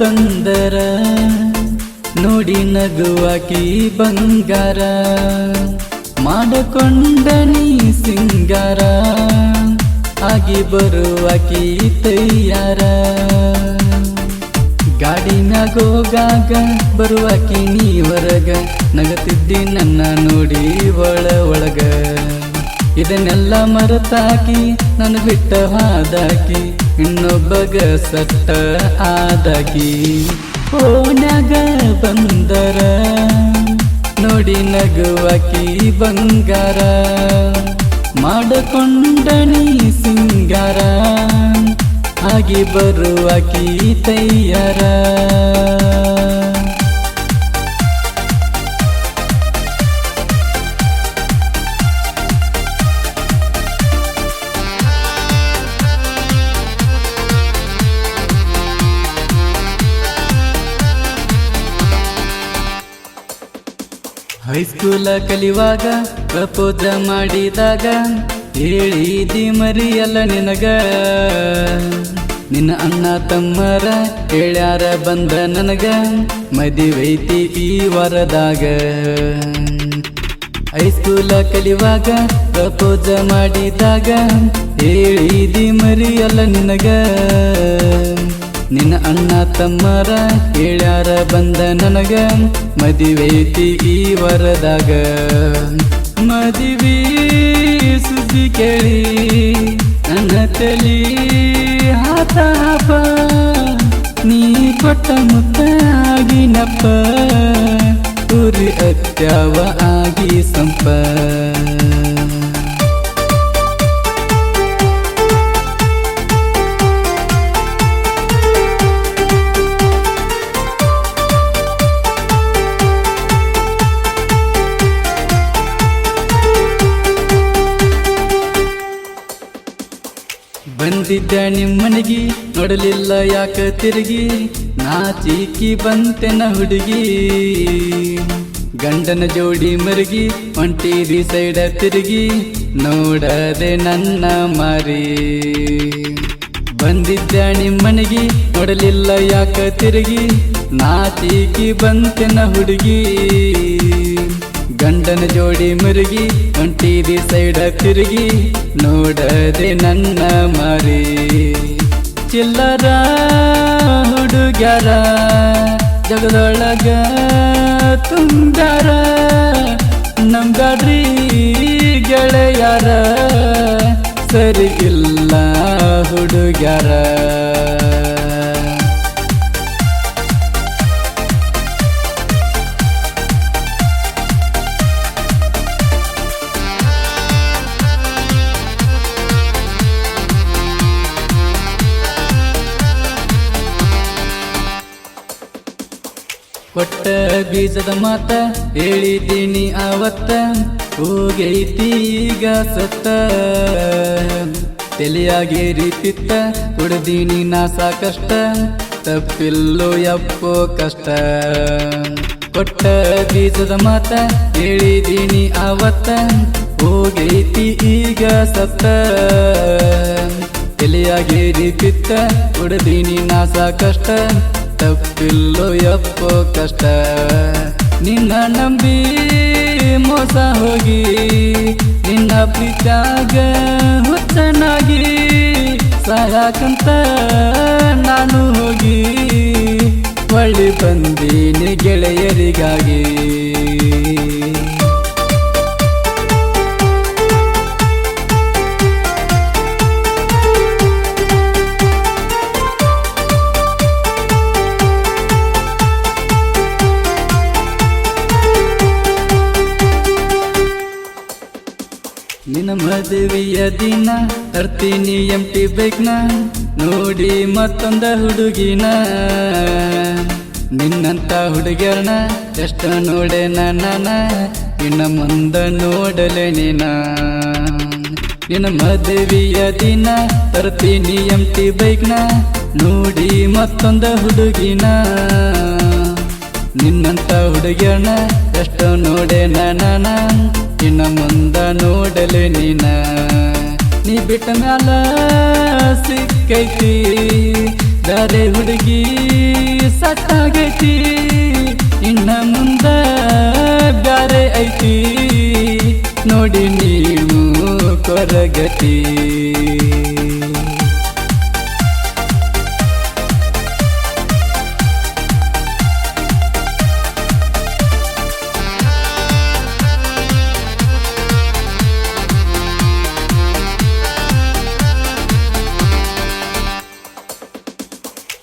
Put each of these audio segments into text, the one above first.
ಬಂದರ ನೋಡಿ ನಗುವಾಕಿ ಬಂಗಾರ ಮಾಡಕೊಂಡ ನೀ ಸಿಂಗಾರ ಆಗಿ ಬರುವಾಕಿ ತಯ್ಯಾರ ಗಾಡಿ ಮ್ಯಾಗೋಗಾಗ ಬರುವಾಕಿ ನೀ ಹೊರಗ ನಗತಿದ್ದಿ ನನ್ನ ನೋಡಿ ಒಳಗ ಇದನ್ನೆಲ್ಲ ಮರೆತಾಕಿ ನನ್ನ ಬಿಟ್ಟ ಹಾದಾಕಿ ಇನ್ನೊಬ್ಬಗ ಸಟ್ಟ ಆದಾಕಿ ಓನ್ಯಾಗ ಬಂದರ ನೋಡಿ ನಗುವಾಕಿ ಬಂಗಾರ ಮಾಡಕೊಂಡ ನೀ ಸಿಂಗಾರ ಆಗಿ ಬರುವಾಕಿ ತಯ್ಯಾರ ಹೈಸ್ಕೂಲ ಕಲಿವಾಗ ಪ್ರಪೋಜ ಮಾಡಿದಾಗ ಹೇಳಿದಿ ಮರಿಯಲ್ಲ ನಿನಗ ನಿನ್ನ ಅಣ್ಣ ತಮ್ಮರ ಹೇಳ್ಯಾರ ಬಂದ ನನಗ ಮದಿವೈತಿ ಈ ವರದಾಗ ಹೈಸ್ಕೂಲ ಕಲಿವಾಗ ಪ್ರಪೋಜ ಮಾಡಿದಾಗ ಹೇಳಿದಿ ಮರಿಯಲ್ಲ ನಿನಗ ನಿನ್ನ ಅಣ್ಣ ತಮ್ಮರ ಹೇಳ್ಯಾರ ಬಂದ ನನಗ ಮದಿವೈತಿ ಈ ವರದಾಗ ಮದಿವಿ ಸುದ್ದಿ ಕೇಳಿ ನನ್ನ ತಲಿ ಹಾತಾಪ ನೀ ಕೊಟ್ಟ ಮುತ್ತ ಆಗಿನಪ್ಪ ಉರಿ ಅತ್ಯಾವ ಆಗಿ ಸಂಪ ಬಂದಿದ್ದ ನಿಮ್ಮನಿಗಿ ನೋಡಲಿಲ್ಲ ಯಾಕ ತಿರುಗಿ ನಾಚಿಕಿ ಬಂತೆನ ಹುಡುಗಿ ಗಂಡನ ಜೋಡಿ ಮರುಗಿ ಹೊಂಟಿರಿ ಸೈಡ ತಿರುಗಿ ನೋಡದೆ ನನ್ನ ಮಾರಿ ಬಂದಿದ್ದ ನಿಮ್ಮನಿಗಿ ನೋಡಲಿಲ್ಲ ಯಾಕ ತಿರುಗಿ ನಾಚಿಕಿ ಬಂತೆನ ಹುಡುಗಿ ಗಂಡನ ಜೋಡಿ ಮರುಗಿ ಹೊಂಟಿದಿ ಸೈಡ ತಿರುಗಿ ನೋಡದೆ ನನ್ನ ಮಾರಿ ಚಿಲ್ಲರ ಹುಡುಗ್ಯಾರ ಜಗದೊಳಗ ತುಂಬ್ಯಾರ ನಂಬ್ಯಾಡ್ರಿ ಗೆಳೆಯಾರ ಸರಿ ಇಲ್ಲ ಹುಡುಗ್ಯಾರ ಕೊಟ್ಟ ಬೀಜದ ಮಾತ ಹೇಳಿದ್ದೀನಿ ಆವತ್ತ ಹೋಗೈತಿ ಈಗ ಸತ್ತ ತಲೆಯಾಗೇರಿ ಪಿತ್ತ ಕುಡ್ದೀನಿ ನಾ ಸಾಕಷ್ಟ ತಪ್ಪಿಲ್ಲೋ ಯಪ್ಪೋ ಕಷ್ಟ ಕೊಟ್ಟ ಬೀಜದ ಮಾತ ಹೇಳಿದ್ದೀನಿ ಆವತ್ತ ಹೋಗೈತಿ ಈಗ ಸತ್ತ ತಲೆಯಾಗೇರಿ ಪಿತ್ತ ಕುಡ್ದೀನಿ ನಾ ಸಾಕಷ್ಟ ತಪ್ಪಿಲ್ಲೋ ಯಪ್ಪೋ ಕಷ್ಟ ನಿನ್ನ ನಂಬಿ ಮೋಸ ಹೋಗಿ ನಿನ್ನ ಪ್ರೀತ್ಯಾಗ ಹುಚ್ಚನಾಗಿ ಸಾಯಕಂತ ನಾನು ಹೋಗಿ ಹೊಳ್ಳಿ ಬಂದೀನಿ ಗೆಳೆಯರಿಗಾಗಿ ನಿನ್ನ ಮದುವೆಯ ದಿನ ತರ್ತೀನಿ ಎಂಟಿ ಬೈಕ್ನ ನೋಡಿ ಮತ್ತೊಂದ ಹುಡುಗಿನ ನಿನ್ನಂತ ಹುಡುಗಿಯರ್ನ ಎಷ್ಟು ನೋಡೆ ನನ್ನ ಇನ್ನ ಮುಂದ ನೋಡಲೆ ನೀನ ನಿನ್ನ ಮದುವೆಯ ದಿನ ತರ್ತೀನಿ ಎಂಟಿ ಬೈಕ್ನ ನೋಡಿ ಮತ್ತೊಂದ ಹುಡುಗಿನ ನಿನ್ನಂತ ಹುಡುಗಿಯರ್ನ ಎಷ್ಟು ನೋಡೆ ನನ್ನ ಇನ್ನ ಮುಂದ ನೋಡಲೆ ನೀನ ನೀ ಬಿಟ್ಟ ಮ್ಯಾಲ ಸಿಕ್ಕೈತಿ ಬ್ಯಾರೆ ಹುಡುಗಿ ಸತ್ತಾಗೈತಿ ಇನ್ನ ಮುಂದ ಬ್ಯಾರೆ ಐತಿ ನೋಡಿ ನೀವು ಕೊರಗತಿ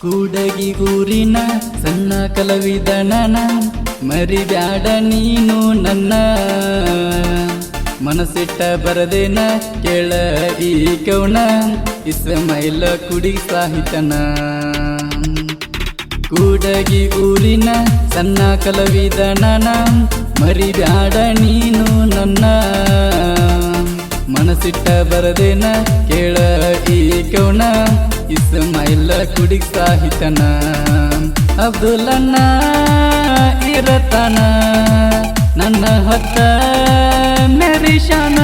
ಕೂಡಗಿ ಊರಿನ ಸಣ್ಣ ಕಲಾವಿದನನ ಮರಿಬ್ಯಾಡ ನೀನು ನನ್ನ ಮನಸ್ಸಿಟ್ಟ ಬರದೇನ ಕೇಳ ಈ ಕವನ ಇಸ್ಮೈಲ ಕುಡಿ ಸಾಹಿತನ ಕೂಡಗಿ ಊರಿನ ಸಣ್ಣ ಕಲಾವಿದನನ ಮರಿಬ್ಯಾಡ ನೀನು ನನ್ನ ಮನಸ್ಸಿಟ್ಟ ಬರದೇನ ಕೇಳ ಈ ಕವನ ಇಸ್ಮೈಲ ಕುಡಿ ಸಾಹಿತನ ಅಬ್ದುಲ್ಲನ್ನ ಇರತನ ನನ್ನ ಹೊತ್ತ ಮೆರಿಶಾನ